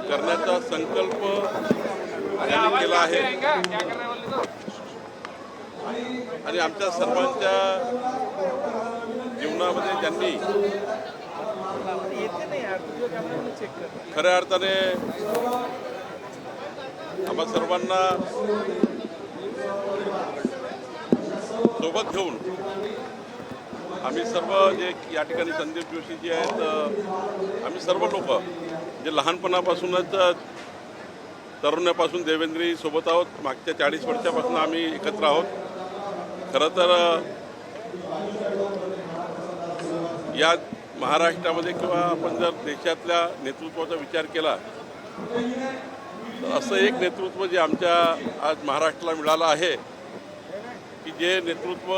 करण्याचा संकल्प त्यांनी केला आहे आणि आमच्या सर्वांच्या जीवनामध्ये त्यांनी खऱ्या अर्थाने आम्हा सर्वांना सोबत घेऊन आम्ही सर्व जे या ठिकाणी संदीप जोशी जे आहेत आम्ही सर्व लोक जे लहानपणापासूनच तरुणापासून देवेंद्रजी सोबत आहोत. मागच्या 40 वर्षापासून आम्ही एकत्र आहोत. खरं तर या महाराष्ट्रामध्ये किंवा आपण जर देशातल्या नेतृत्वाचा विचार केला तर असं एक नेतृत्व जे आमच्या आज महाराष्ट्राला मिळालं आहे की जे नेतृत्व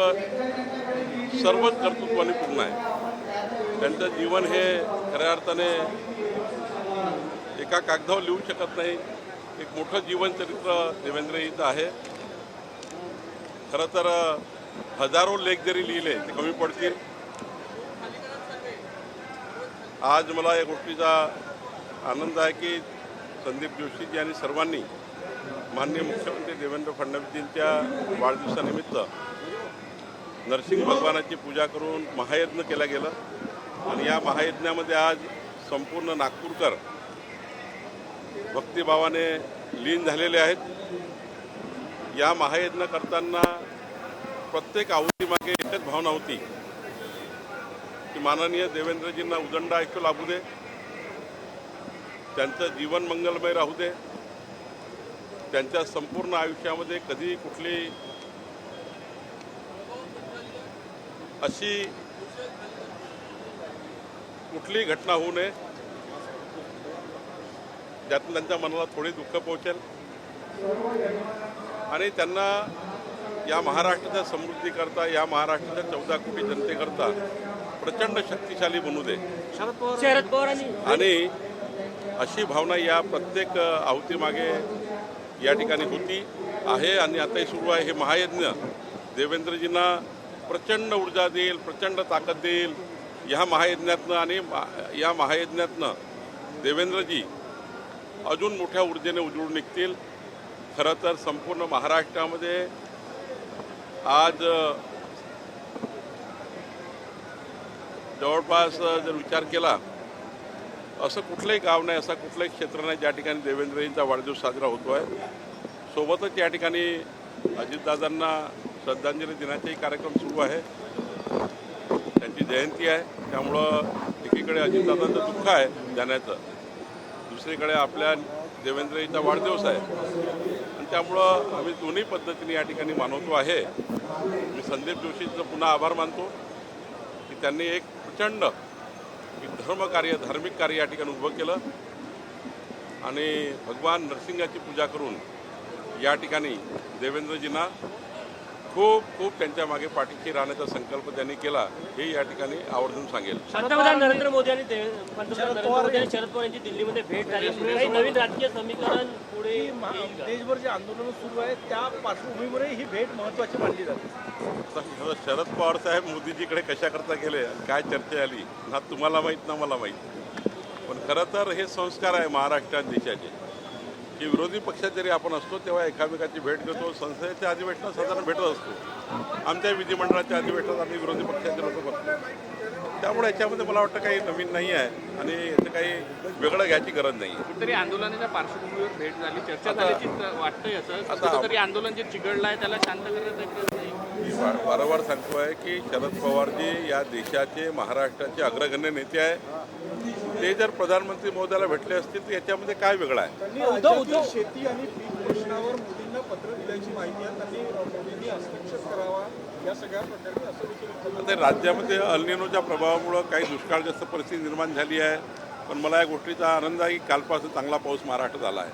सर्वच कर्तृत्वाने पूर्ण आहे. त्यांचं जीवन हे खऱ्या अर्थाने एका कागदावर लिहू शकत नाही. एक मोठं जीवनचरित्र देवेंद्रजीचं आहे. खरं तर हजारो लेख जरी लिहिले ते कमी पडतील. आज मला या गोष्टीचा आनंद आहे की संदीप जोशीजी आणि सर्वांनी माननीय मुख्यमंत्री देवेंद्र फडणवीसजींच्या वाढदिवसानिमित्त नरसिंह भगवानाची पूजा करून महायज्ञ केला गेला आणि या महायज्ञामध्ये आज संपूर्ण नागपूरकर भक्तिभावाने लीन झालेले आहेत. या महायज्ञ करताना प्रत्येक आहुतीमागे एकच भावना होती की माननीय देवेंद्रजींना उदंड आयुष्य लाभू दे, त्यांचं जीवन मंगलमय राहू दे, त्यांच्या संपूर्ण आयुष्यामध्ये कधी कुठली अशी कुठली घटना होऊ नये ज्यातून त्यांच्या मनाला थोडी दुःख पोहोचेल आणि त्यांना या महाराष्ट्राच्या समृद्धीकरता, या महाराष्ट्राच्या 14 कोटी जनतेकरता प्रचंड शक्तिशाली बनू दे शरद पवार आणि अशी भावना या प्रत्येक आहुतीमागे या ठिकाणी होती आहे आणि आताही सुरू आहे. हे महायज्ञ देवेंद्रजींना प्रचंड ऊर्जा देईल, प्रचंड ताकद देईल. ह्या महायज्ञातनं आणि या महायज्ञातनं देवेंद्रजी अजून मोठ्या ऊर्जेने उजळून निघतील. खरं तर संपूर्ण महाराष्ट्रामध्ये आज जवळपास जर विचार केला असं कुठलंही गाव नाही, असं कुठलंही क्षेत्र नाही ज्या ठिकाणी देवेंद्रजींचा वाढदिवस साजरा होतो आहे. सोबतच या ठिकाणी अजितदादांना श्रद्धांजली देण्याचाही कार्यक्रम सुरू आहे. त्यांची जयंती आहे, त्यामुळं एकीकडे अजितदादांचं दुःख आहे जाण्याचं, दुसरीकडे आपल्या देवेंद्रजींचा वाढदिवस आहे आणि त्यामुळं आम्ही दोन्ही पद्धतीने या ठिकाणी मानवतो आहे. मी संदीप जोशींचं पुन्हा आभार मानतो की त्यांनी एक प्रचंड धर्मकार्य, धार्मिक कार्य या ठिकाणी उभं केलं आणि भगवान नरसिंहाची पूजा करून या ठिकाणी देवेंद्रजींना खूप खूप त्यांच्या मागे पाठीशी राहण्याचा संकल्प त्यांनी केला हे या ठिकाणी आवर्जून सांगेल. पंतप्रधान नरेंद्र मोदी आणि शरद पवार यांची दिल्लीमध्ये भेट झाली. काही नवीन राजकीय समीकरण पुढे देशभर जे आंदोलन सुरू आहे त्या पार्श्वभूमीवरही ही भेट महत्त्वाची मानली जाते. शरद पवार साहेब मोदीजीकडे कशाकरता गेले, काय चर्चा आली ना तुम्हाला माहीत ना मला माहीत. पण खरं तर हे संस्कार आहे महाराष्ट्रात देशाचे की विरोधी पक्षात जरी आपण असतो तेव्हा एकामेकाची भेट घेतो. संसदेच्या अधिवेशनात साधारण भेटत असतो. आमच्या विधिमंडळाच्या अधिवेशनात आम्ही विरोधी पक्षाचे लोक बसतो. त्यामुळे याच्यामध्ये मला वाटतं काही नवीन नाही आहे आणि याचं काही वेगळं घ्यायची गरज नाही. कुठेतरी आंदोलनाच्या पार्श्वभूमीवर भेट झाली, चर्चा झाल्याची वाटतंय. असं कुठेतरी आंदोलन जे चिघळलं आहे त्याला शांत करण्यात नाही. मी वारंवार सांगतो आहे की शरद पवारजी या देशाचे, महाराष्ट्राचे अग्रगण्य नेते आहे. ते जर प्रधानमंत्री महोदयाला भेटले असतील तर याच्यामध्ये काय वेगळं आहे. त्यांनी शेती आणि पीक प्रश्नावर मोदींना पत्र दिल्याची माहिती आहे. त्यांनी मोदींनी हस्तक्षेप करावा या सगळ्या प्रकारे असं देखील. ते राज्यामध्ये अल निनोच्या प्रभावामुळं काही दुष्काळग्रस्त परिस्थिती निर्माण झाली आहे. पण मला या गोष्टीचा आनंद आहे की कालपासून चांगला पाऊस महाराष्ट्रात आला आहे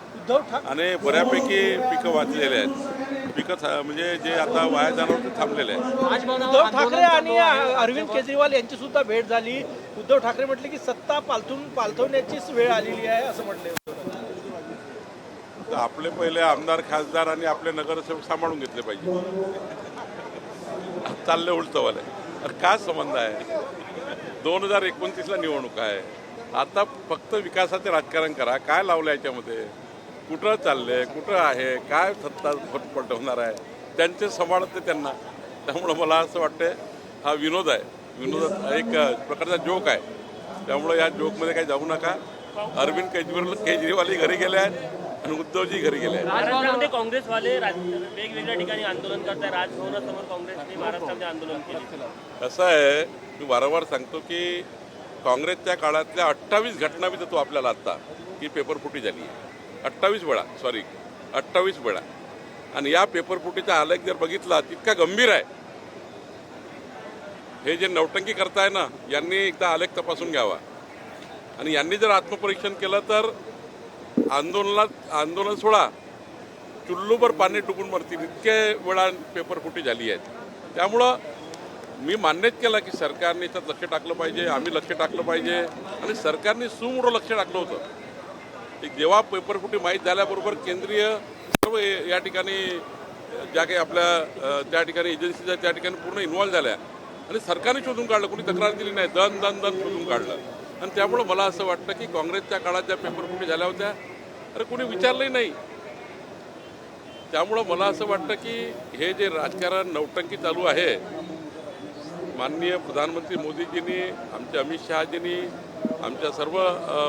आणि बऱ्यापैकी पिकं वाचलेले आहेत. पिकं म्हणजे जे आता वाया जाणार ते थांबलेले आहेत. उद्धव ठाकरे आणि अरविंद केजरीवाल यांची सुद्धा भेट झाली. उद्धव ठाकरे म्हटले की सत्ता पालथवण्याचीच वेळ आलेली आहे असं म्हटले. तर आपले पहिले आमदार, खासदार आणि आपले नगरसेवक सांभाळून घेतले पाहिजे. चालले उलटवाले. अरे काय संबंध आहे. 2029ला निवडणूक आहे. आता फक्त विकासाचे राजकारण करा. काय लावलं याच्यामध्ये, कुठं चाललंय, कुठं आहे, काय सत्ता फटफट होणार आहे, त्यांचे सांभाळते त्यांना. त्यामुळं मला असं वाटतं हा विनोद आहे, विनोद एक प्रकारचा जोक आहे. त्यामुळं या जोकमध्ये काही जाऊ नका. अरविंद केजरीवाल घरी गेले आहेत आणि उद्धवजी घरी गेले आहेत. महाराष्ट्रामध्ये काँग्रेसवाले वेगवेगळ्या ठिकाणी आंदोलन करताय. राजभवनासमोर काँग्रेसने महाराष्ट्रामध्ये आंदोलन केले. कसं आहे, मी वारंवार सांगतो की काँग्रेसच्या काळातल्या 28 घटना बी देतो आपल्याला आत्ता की पेपरफुटी झाली आहे. 28 वेळा. आणि या पेपरफुटीचा आलेख जर बघितला तितका गंभीर आहे. हे जे नौटंकी करताय ना, यांनी एकदा आलेख तपासून घ्यावा. आणि यांनी जर आत्मपरीक्षण केलं तर आंदोलन सोडा, चुल्लूवर पाणी टुकून मरतील इतके वेळा पेपरफुटी झाली आहे. त्यामुळं मी मान्यच केलं की सरकारने याच्यात लक्ष टाकलं पाहिजे, आम्ही लक्ष टाकलं पाहिजे. आणि सरकारने सुमोठं लक्ष टाकलं होतं. जेव्हा पेपरफुटी माहीत झाल्याबरोबर केंद्रीय सर्व या ठिकाणी ज्या काही आपल्या त्या ठिकाणी एजन्सीच्या त्या ठिकाणी पूर्ण इन्व्हॉल्व झाल्या आणि सरकारने शोधून काढलं. कोणी तक्रार दिली नाही, दन शोधून काढलं. आणि त्यामुळं मला असं वाटतं की काँग्रेसच्या काळात ज्या पेपरफुटी झाल्या होत्या अरे कोणी विचारलंही नाही. त्यामुळं मला असं वाटतं की हे जे राजकारण नौटंकी चालू आहे, माननीय प्रधानमंत्री मोदीजींनी, आमचे अमित शहाजींनी, आमच्या सर्व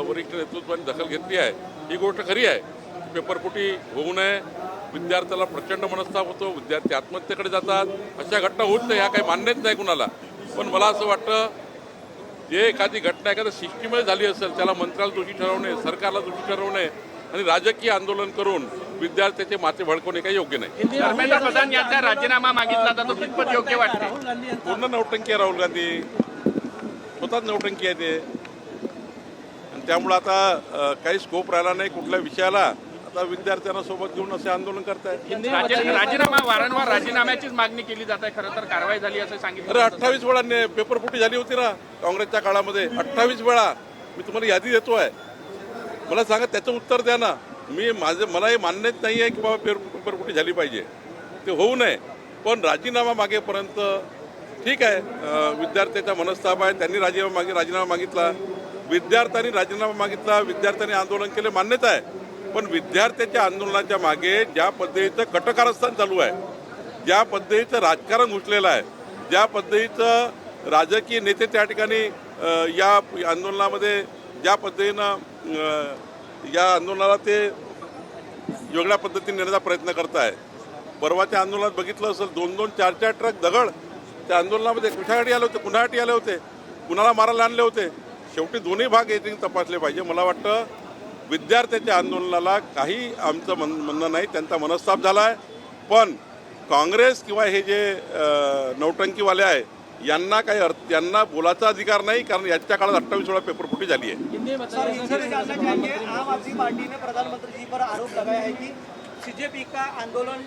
वरिष्ठ नेतृत्वाने दखल घेतली आहे. ही गोष्ट खरी आहे. पेपरफुटी होऊ नये. विद्यार्थ्याला प्रचंड मनस्ताप होतो, विद्यार्थी आत्महत्येकडे जातात. अशा घटना होत नाही, ह्या काही मान्यच नाही कुणाला. पण मला असं वाटतं जे एखादी घटना एखाद्या सिस्टीममध्ये झाली असेल त्याला मंत्र्याला दोषी ठरवणे, सरकारला दोषी ठरवणे आणि राजकीय आंदोलन करून विद्यार्थ्याचे माथे भडकवणे काही योग्य नाही. धर्मेंद्र प्रधान यांचा राजीनामा मागितला तर तो कितपत योग्य वाटते? पूर्ण नौटंकी आहे राहुल गांधी, स्वतःच नौटंकी आहे ते. आणि त्यामुळं आता काही स्कोप राहिला नाही कुठल्या विषयाला. आता विद्यार्थ्यांना सोबत घेऊन असे आंदोलन करतायत. राजीनामा वारंवार राजीनाम्याचीच मागणी केली जात आहे. खरं तर कारवाई झाली असं सांगितलं. अरे 28 वेळा पेपरफुटी झाली होती ना काँग्रेसच्या काळामध्ये. 28 वेळा मी तुम्हाला यादी देतो आहे. मला सांगा त्याचं उत्तर द्या ना. मला हे मान्यच नाही आहे की बाबा पेपरफुटी झाली पाहिजे, ते होऊ नये. पण राजीनामा मागेपर्यंत ठीक आहे. विद्यार्थ्याचा मनस्ताप आहे, त्यांनी राजीनामा मागितला, विद्यार्थ्यांनी राजीनामा मागितला, विद्यार्थ्यांनी आंदोलन केले, मान्यता आहे. पण विद्यार्थ्याच्या आंदोलनाच्या मागे ज्या पद्धतीचं कटकारस्थान चालू आहे, ज्या पद्धतीचं राजकारण घुसलेलं आहे, ज्या पद्धतीचं राजकीय नेते त्या ठिकाणी या आंदोलनामध्ये ज्या पद्धतीनं या आंदोलनाला ते वेगळ्या पद्धतीने नेण्याचा प्रयत्न करताय. परवाच्या आंदोलनात बघितलं असेल 2-2, 4-4 ट्रक दगड त्या आंदोलनामध्ये कुशासाठी आले होते, कुणासाठी आले होते, कुणाला मारायला आणले होते. शेवटी दोन्ही भाग येथे तपासले पाहिजे. मला वाटतं विद्यार्थ्याच्या आंदोलनाला काही आमचं म्हणणं नाही, त्यांचा मनस्ताप झाला आहे. पण काँग्रेस किंवा हे जे नौटंकीवाले आहे यांना काही यांना बोलाचा अधिकार नाही, कारण याच्या काळात 28 वेळा पेपरफुटी झाली आहे. आम आदमी पार्टी ने प्रधानमंत्री जी पर आरोप लगाया है कि सीजेपी का आंदोलन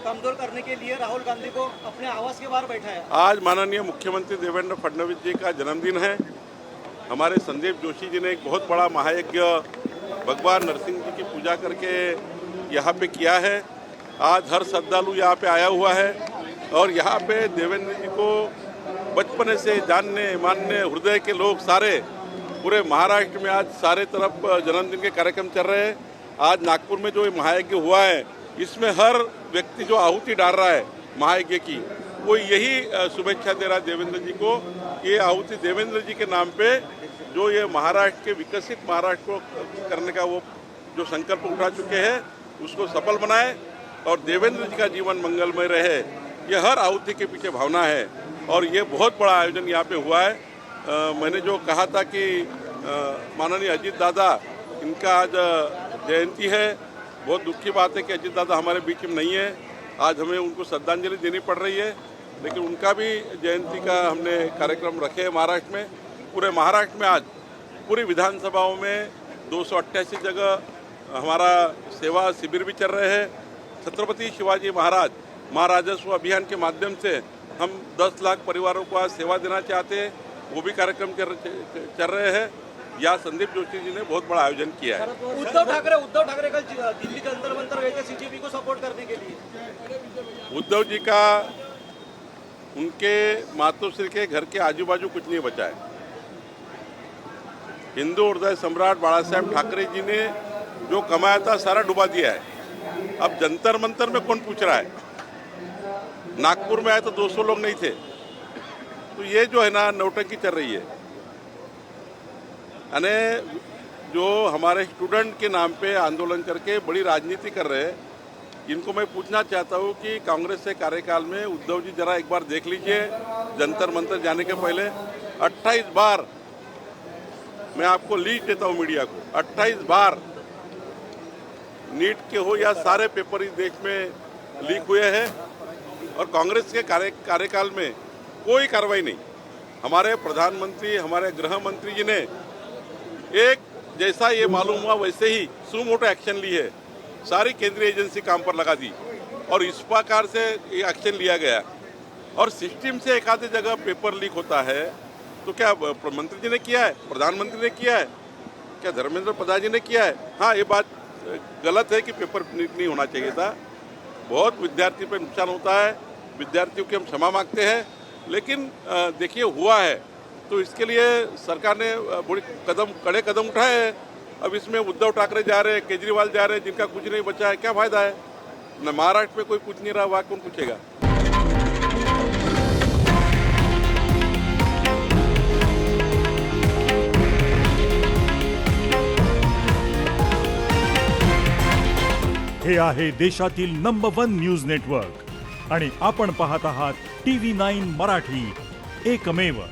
कमजोर करने के लिए राहुल गांधी को अपने आवास के बाहर बैठाया. आज माननीय मुख्यमंत्री देवेंद्र फडणवीस जी का जन्मदिन है. हमारे संदीप जोशी जी ने एक बहुत बड़ा महायज्ञ भगवान नरसिंह जी की पूजा करके यहाँ पे किया है. आज हर श्रद्धालु यहाँ पे आया हुआ है और यहाँ पे देवेंद्र जी को बचपन से जानने मानने हृदय के लोग सारे पूरे महाराष्ट्र में आज सारे तरफ जन्मदिन के कार्यक्रम चल रहे हैं. आज नागपुर में जो महायज्ञ हुआ है इसमें हर व्यक्ति जो आहुति डाल रहा है महायज्ञ की, वो यही शुभेच्छा दे रहा है देवेंद्र जी को. ये आहुति देवेंद्र जी के नाम पे जो ये महाराष्ट्र के विकसित महाराष्ट्र को करने का वो जो संकल्प उठा चुके हैं उसको सफल बनाए और देवेंद्र जी का जीवन मंगलमय रहे. ये हर आहुति के पीछे भावना है और ये बहुत बड़ा आयोजन यहाँ पे हुआ है. मैंने जो कहा था कि माननीय अजीत दादा इनका आज जयंती है. बहुत दुख की बात है कि अजीत दादा हमारे बीच में नहीं है. आज हमें उनको श्रद्धांजलि देनी पड़ रही है, लेकिन उनका भी जयंती का हमने कार्यक्रम रखे हैं महाराष्ट्र में. पूरे महाराष्ट्र में आज पूरी विधानसभाओं में 288 जगह हमारा सेवा शिविर भी चल रहे हैं. छत्रपति शिवाजी महाराज महाराजस्व अभियान के माध्यम से हम 10 लाख परिवारों को आज सेवा देना चाहते हैं. वो भी कार्यक्रम चल रहे हैं. या संदीप जोशी जी ने बहुत बड़ा आयोजन किया है. उद्धव ठाकरे कल दिल्ली जंतर मंतर गए थे सीजेपी को सपोर्ट करने के लिए. उद्धव जी का उनके मातोश्री के घर के आजू बाजू कुछ नहीं बचा है. हिंदू हृदय सम्राट बाला साहेब ठाकरे जी ने जो कमाया था सारा डुबा दिया है। अब जंतर मंतर में कौन पूछ रहा है? नागपुर में आए तो 200 लोग नहीं थे। तो ये जो है ना नौटंकी चल रही है। यानी जो हमारे स्टूडेंट के नाम पे आंदोलन करके बड़ी राजनीति कर रहे हैं, इनको मैं पूछना चाहता हूँ कि कांग्रेस के कार्यकाल में उद्धव जी जरा एक बार देख लीजिए, जंतर मंतर जाने के पहले 28 बार, मैं आपको लीड देता हूँ मीडिया को, 28 बार नीट के हो या सारे पेपर इस देश में लीक हुए हैं और कांग्रेस के कार्यकाल में कोई कार्रवाई नहीं। हमारे प्रधानमंत्री, हमारे गृह मंत्री जी ने एक जैसा ये मालूम हुआ वैसे ही सुमोटो एक्शन ली है, सारी केंद्रीय एजेंसी काम पर लगा दी और इस प्रकार से ये एक्शन लिया गया। और सिस्टम से एक आधी जगह पेपर लीक होता है तो क्या मंत्री जी ने किया है, प्रधानमंत्री ने किया है, क्या धर्मेंद्र प्रधान जी ने किया है? हाँ, ये बात गलत है कि पेपर लीक नहीं होना चाहिए था। बहुत विद्यार्थी पर नुकसान होता है, विद्यार्थियों की हम क्षमा मांगते हैं, लेकिन देखिए हुआ है तो इसके लिए सरकार ने बड़ी कड़े कदम उठाए हैं। अब इसमें उद्धव ठाकरे जा रहे हैं, केजरीवाल जा रहे हैं, जिनका कुछ नहीं बचा है, क्या फायदा है? न महाराष्ट्र में कोई पूछ नहीं रहा, वहाँ कौन पूछेगा? हे आहे देशातील नंबर 1 न्यूज नेटवर्क आणि आपण पाहत आहात TV9 मराठी, एकमेव.